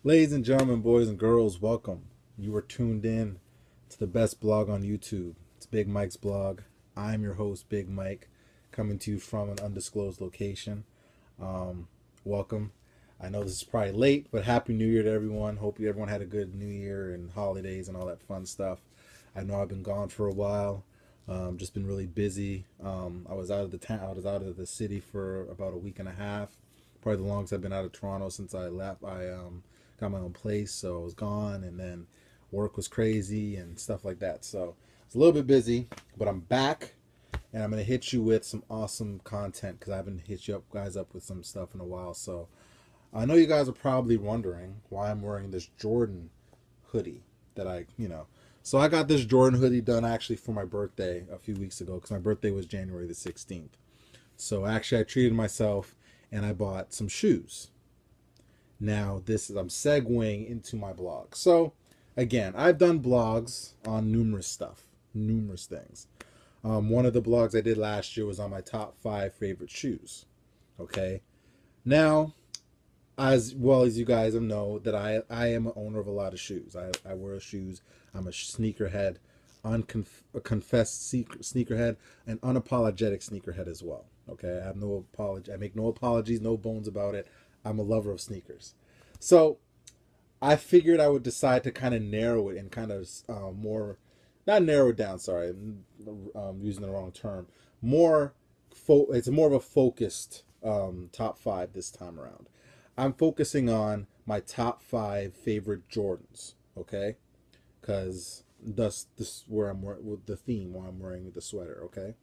Ladies and gentlemen, boys and girls, welcome. You are tuned in to the best blog on YouTube. It's Big Mike's blog. I'm your host, Big Mike, coming to you from an undisclosed location. Welcome. I know this is probably late, but Happy New Year to everyone. Hope everyone had a good New Year and holidays and all that fun stuff. I know I've been gone for a while. Just been really busy. I was out of the town. I was out of the city for about a week and a half. Probably the longest I've been out of Toronto since I left. I got my own place, so I was gone, and then work was crazy and stuff like that. So it's a little bit busy, but I'm back, and I'm gonna hit you with some awesome content because I haven't hit you guys up with some stuff in a while. So I know you guys are probably wondering why I'm wearing this Jordan hoodie that So I got this Jordan hoodie done actually for my birthday a few weeks ago because my birthday was January the 16th. So actually I treated myself and I bought some shoes. Now I'm segueing into my blog. So again, I've done blogs on numerous things. One of the blogs I did last year was on my top 5 favorite shoes. Okay. Now, as well as you guys know that I am an owner of a lot of shoes. I wear shoes. I'm a sneakerhead, confessed sneakerhead, and unapologetic sneakerhead as well. Okay, I have no apology. I make no apologies, no bones about it. I'm a lover of sneakers. So I figured I would decide to kind of narrow it and kind of not narrow it down. Sorry, I'm using the wrong term. It's more of a focused top 5 this time around. I'm focusing on my top 5 favorite Jordans, okay? Because this is where I'm with the theme why I'm wearing the sweater, okay?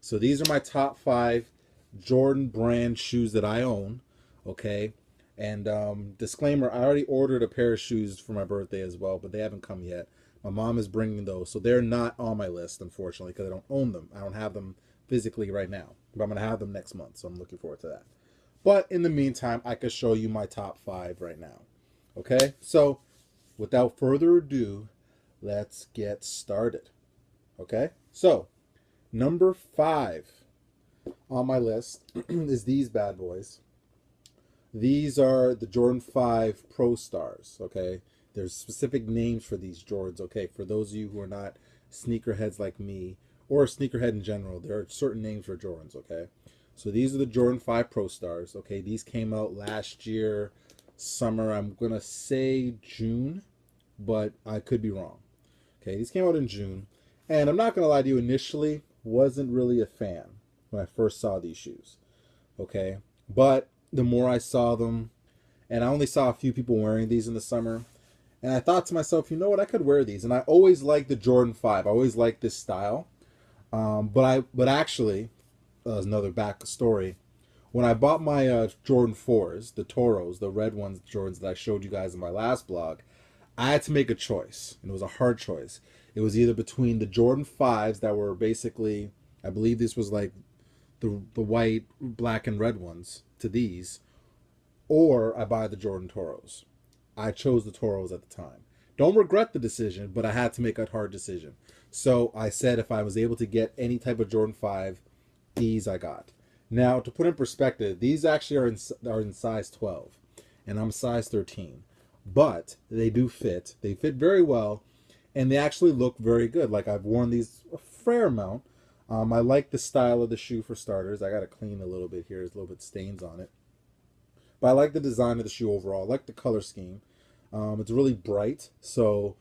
So these are my top 5 Jordan brand shoes that I own, okay? And disclaimer, I already ordered a pair of shoes for my birthday as well, but they haven't come yet. My mom is bringing those, so they're not on my list, unfortunately, because I don't own them. I don't have them physically right now, but I'm going to have them next month, so I'm looking forward to that. But in the meantime, I could show you my top 5 right now. Okay, so without further ado, let's get started. Okay, so number 5 on my list is these bad boys. These are the Jordan 5 Pro Stars. Okay, there's specific names for these Jordans. Okay, for those of you who are not sneakerheads like me or a sneakerhead in general, there are certain names for Jordans. Okay. So these are the Jordan 5 Pro Stars. Okay, these came out last year, summer. I'm going to say June, but I could be wrong. Okay, these came out in June. And I'm not going to lie to you, initially, wasn't really a fan when I first saw these shoes. Okay, but the more I saw them, and I only saw a few people wearing these in the summer, and I thought to myself, you know what, I could wear these. And I always liked the Jordan 5. I always liked this style. But actually, another back story. When I bought my Jordan 4s, the Toros, the red ones, Jordans that I showed you guys in my last blog, I had to make a choice, and it was a hard choice. It was either between the Jordan 5s that were basically, I believe this was like the white, black, and red ones to these, or I buy the Jordan Toros. I chose the Toros at the time. Don't regret the decision, but I had to make a hard decision. So I said if I was able to get any type of Jordan 5, these I got. Now, to put in perspective, these actually are in size 12, and I'm size 13. But they do fit. They fit very well, and they actually look very good. Like, I've worn these a fair amount. I like the style of the shoe for starters. I got to clean a little bit here. There's a little bit stains on it. But I like the design of the shoe overall. I like the color scheme. It's really bright. So,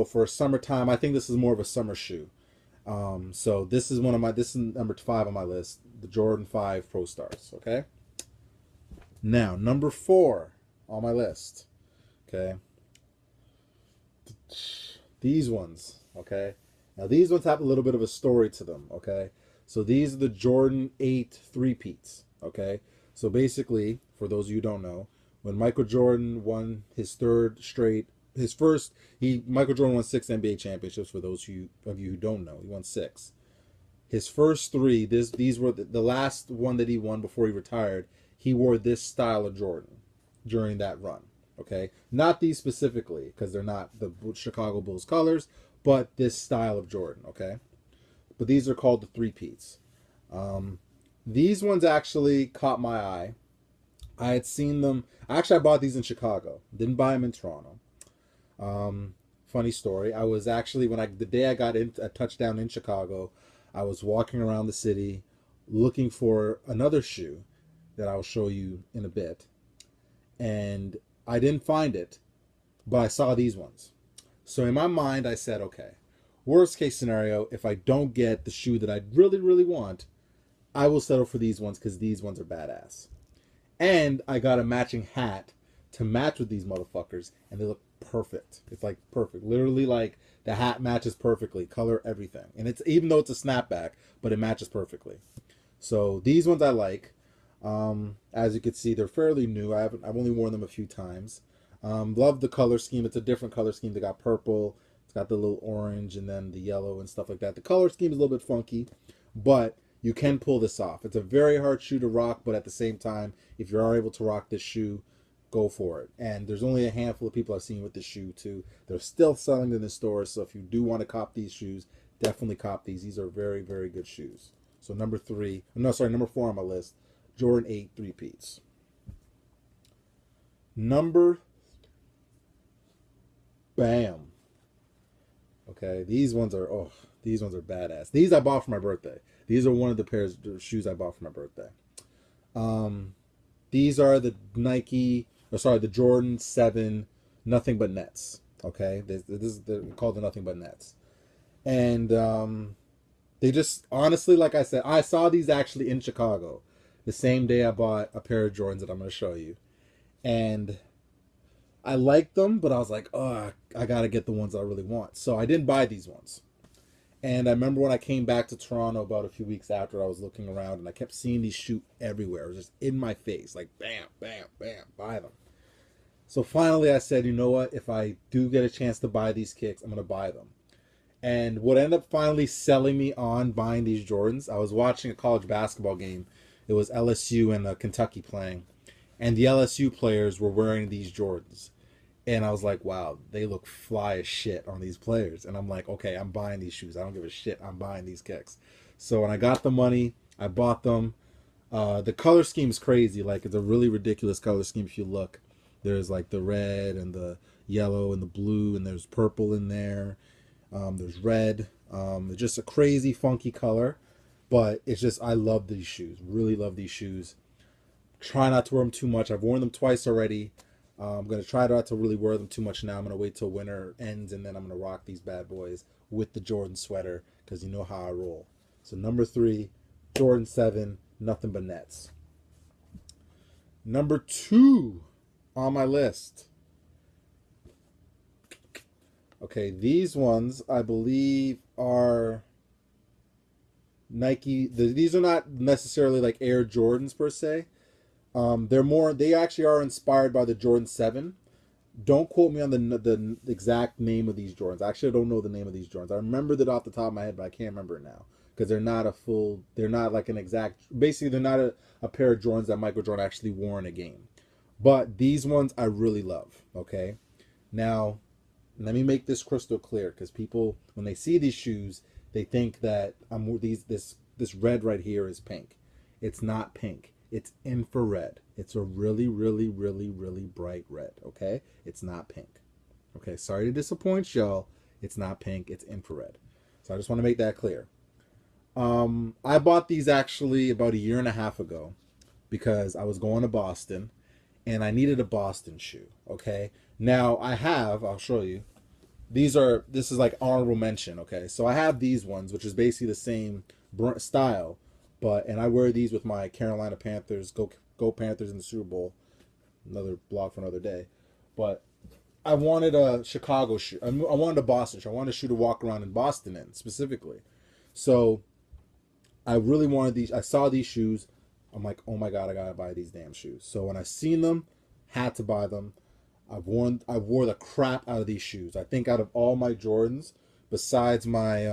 for summertime, I think this is more of a summer shoe. So this is number 5 on my list, the Jordan 5 Pro Stars. Okay. Now, number 4 on my list. Okay. These ones. Okay. Now, these ones have a little bit of a story to them. Okay. So these are the Jordan 8 3-peats. Okay. So basically, for those of you who don't know, when Michael Jordan won his Michael Jordan won 6 NBA championships. For those of you who don't know, he won 6. His first 3, these were the last one that he won before he retired. He wore this style of Jordan during that run. Okay, not these specifically because they're not the Chicago Bulls colors, but this style of Jordan. Okay, but these are called the 3-peats. These ones actually caught my eye I had seen them. Actually, I bought these in Chicago. Didn't buy them in Toronto. Funny story. I was actually the day I got in a touchdown in Chicago, I was walking around the city looking for another shoe that I'll show you in a bit, and I didn't find it, but I saw these ones. So in my mind, I said, okay, worst case scenario, if I don't get the shoe that I really, really want, I will settle for these ones because these ones are badass. And I got a matching hat to match with these motherfuckers, and they look perfect. It's like perfect. Literally, like the hat matches perfectly, color, everything. And it's even though it's a snapback, but it matches perfectly. So these ones I like. As you can see, they're fairly new. I've only worn them a few times. Love the color scheme. It's a different color scheme. They got purple. It's got the little orange and then the yellow and stuff like that. The color scheme is a little bit funky, but you can pull this off. It's a very hard shoe to rock, but at the same time, if you are able to rock this shoe, go for it. And there's only a handful of people I've seen with this shoe too. They're still selling in the stores, so if you do want to cop these shoes, definitely cop these. These are very, very good shoes. So number 4 on my list, Jordan 8 3-peats. Bam. Okay, these ones are badass. These I bought for my birthday. These are one of the pairs of shoes I bought for my birthday. These are the the Jordan 7 Nothing But Nets. Okay, they're called the Nothing But Nets. And they just, honestly, like I said, I saw these actually in Chicago the same day I bought a pair of Jordans that I'm going to show you. And I liked them, but I was like, oh, I got to get the ones I really want. So I didn't buy these ones. And I remember when I came back to Toronto about a few weeks after, I was looking around and I kept seeing these shoot everywhere. It was just in my face, like bam, bam, bam, buy them. So finally I said, you know what? If I do get a chance to buy these kicks, I'm going to buy them. And what ended up finally selling me on buying these Jordans, I was watching a college basketball game. It was LSU and Kentucky playing. And the LSU players were wearing these Jordans. And I was like, wow, they look fly as shit on these players. And I'm like, okay, I'm buying these shoes. I don't give a shit. I'm buying these kicks. So when I got the money, I bought them. The color scheme is crazy. Like, it's a really ridiculous color scheme if you look. There's like the red and the yellow and the blue, and there's purple in there. There's red. It's just a crazy, funky color. But it's just, I love these shoes. Really love these shoes. Try not to wear them too much. I've worn them twice already. I'm going to try not to really wear them too much now. I'm going to wait till winter ends, and then I'm going to rock these bad boys with the Jordan sweater, because you know how I roll. So number 3, Jordan 7, Nothing But Nets. Number 2 on my list. Okay, these ones I believe are Nike. These are not necessarily like Air Jordans per se. They actually are inspired by the Jordan 7. Don't quote me on the exact name of these Jordans. Actually, I don't know the name of these Jordans. I remember that off the top of my head, but I can't remember it now. Because they're not like an exact, basically they're not a pair of Jordans that Michael Jordan actually wore in a game. But these ones I really love, okay? Now, let me make this crystal clear, because people, when they see these shoes, they think that this red right here is pink. It's not pink. It's infrared. It's a really, really, really, really bright red, okay? It's not pink. Okay, sorry to disappoint y'all. It's not pink. It's infrared. So I just want to make that clear. I bought these actually about a year and a half ago because I was going to Boston and I needed a Boston shoe, okay? Now, I'll show you. This is like honorable mention, okay? So I have these ones, which is basically the same style, and I wear these with my Carolina Panthers, go Panthers in the Super Bowl. Another blog for another day. But I wanted a Chicago shoe. I wanted a Boston shoe. I wanted a shoe to walk around in Boston in, specifically. So I really wanted these. I saw these shoes. I'm like, oh my God, I gotta buy these damn shoes. So when I seen them, had to buy them. I wore the crap out of these shoes. I think out of all my Jordans, besides my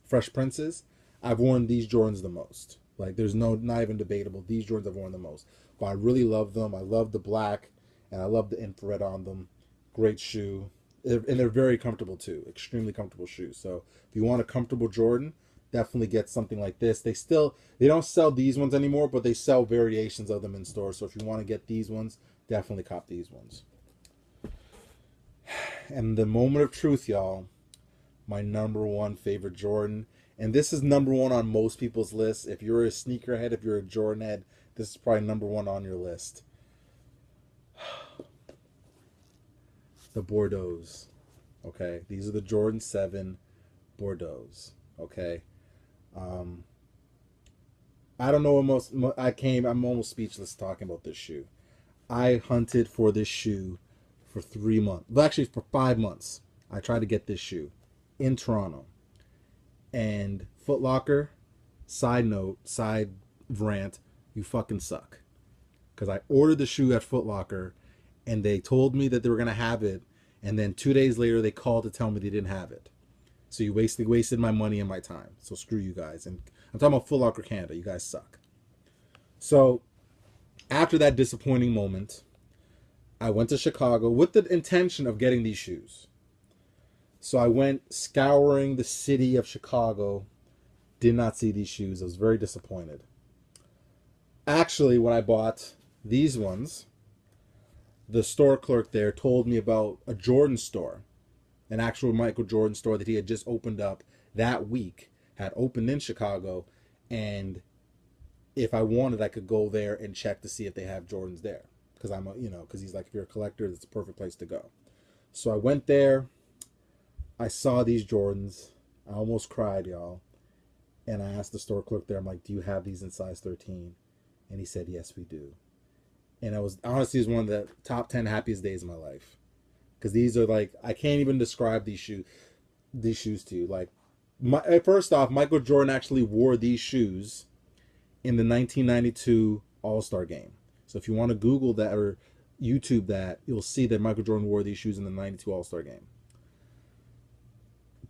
Fresh Princes, I've worn these Jordans the most. Like, there's not even debatable. These Jordans I've worn the most. But I really love them. I love the black, and I love the infrared on them. Great shoe. And they're very comfortable too. Extremely comfortable shoes. So if you want a comfortable Jordan, definitely get something like this. They don't sell these ones anymore, but they sell variations of them in stores. So if you want to get these ones, definitely cop these ones. And the moment of truth, y'all, my number one favorite Jordan. And this is number one on most people's lists. If you're a sneakerhead, if you're a Jordan head, this is probably number one on your list. The Bordeaux. Okay, these are the Jordan 7 Bordeaux. Okay, I don't know. I'm almost speechless talking about this shoe. I hunted for this shoe for 3 months. Well, actually, for 5 months. I tried to get this shoe in Toronto. And Foot Locker, side rant, you fucking suck. Because I ordered the shoe at Foot Locker, and they told me that they were going to have it, and then 2 days later they called to tell me they didn't have it. So you wasted my money and my time. So screw you guys. And I'm talking about Foot Locker Canada. You guys suck. So after that disappointing moment, I went to Chicago with the intention of getting these shoes. So I went scouring the city of Chicago, did not see these shoes. I was very disappointed. Actually, when I bought these ones, the store clerk there told me about a Jordan store, an actual Michael Jordan store that he had just opened up that week, had opened in Chicago, and if I wanted, I could go there and check to see if they have Jordans there. Because because he's like, if you're a collector, it's a perfect place to go. So I went there. I saw these Jordans. I almost cried, y'all. And I asked the store clerk there, I'm like, do you have these in size 13? And he said, yes, we do. And I was, honestly, it was one of the top 10 happiest days of my life. Because these are like, I can't even describe these shoes to you. Like, first off, Michael Jordan actually wore these shoes in the 1992 All-Star game. So if you want to Google that or YouTube that, you'll see that Michael Jordan wore these shoes in the 92 All-Star game.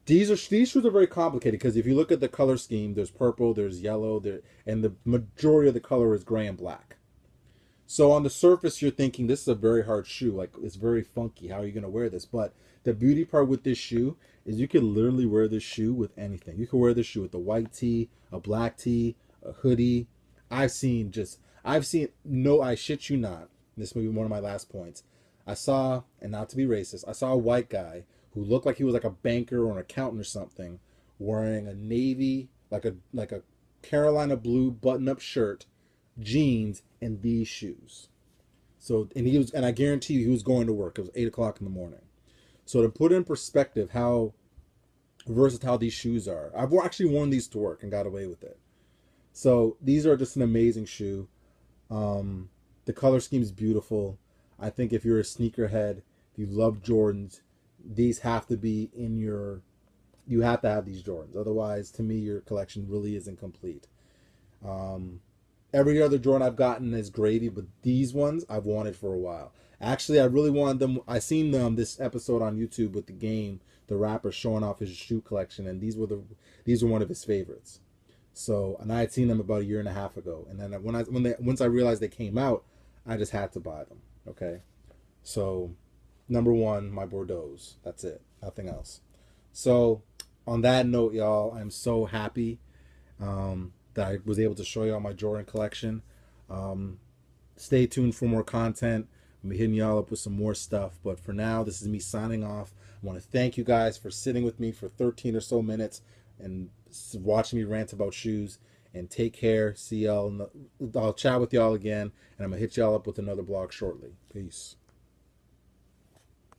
These shoes are very complicated because if you look at the color scheme, there's purple, there's yellow, and the majority of the color is gray and black. So on the surface, you're thinking this is a very hard shoe, like it's very funky. How are you going to wear this? But the beauty part with this shoe is you can literally wear this shoe with anything. You can wear this shoe with a white tee, a black tee, a hoodie. I shit you not. This may be one of my last points. I saw, and not to be racist, I saw a white guy who looked like he was like a banker or an accountant or something, wearing a navy, like a Carolina blue button-up shirt, jeans, and these shoes. So, and I guarantee you he was going to work. It was 8 o'clock in the morning. So to put in perspective how versatile these shoes are, I've actually worn these to work and got away with it. So these are just an amazing shoe. The color scheme is beautiful. I think if you're a sneakerhead, if you love Jordans, these have to be you have to have these Jordans. Otherwise, to me, your collection really isn't complete. Every other Jordan I've gotten is gravy, but these ones I've wanted for a while. Actually, I really wanted them. I seen them this episode on YouTube with the game, the rapper showing off his shoe collection, and these were one of his favorites. So, and I had seen them about a year and a half ago, and then once I realized they came out, I just had to buy them. Okay, so number one, my Bordeaux. That's it. Nothing else. So, on that note, y'all, I'm so happy that I was able to show y'all my Jordan collection. Stay tuned for more content. I'm hitting y'all up with some more stuff. But for now, this is me signing off. I want to thank you guys for sitting with me for 13 or so minutes and watching me rant about shoes. And take care. See y'all. I'll chat with y'all again. And I'm going to hit y'all up with another blog shortly. Peace.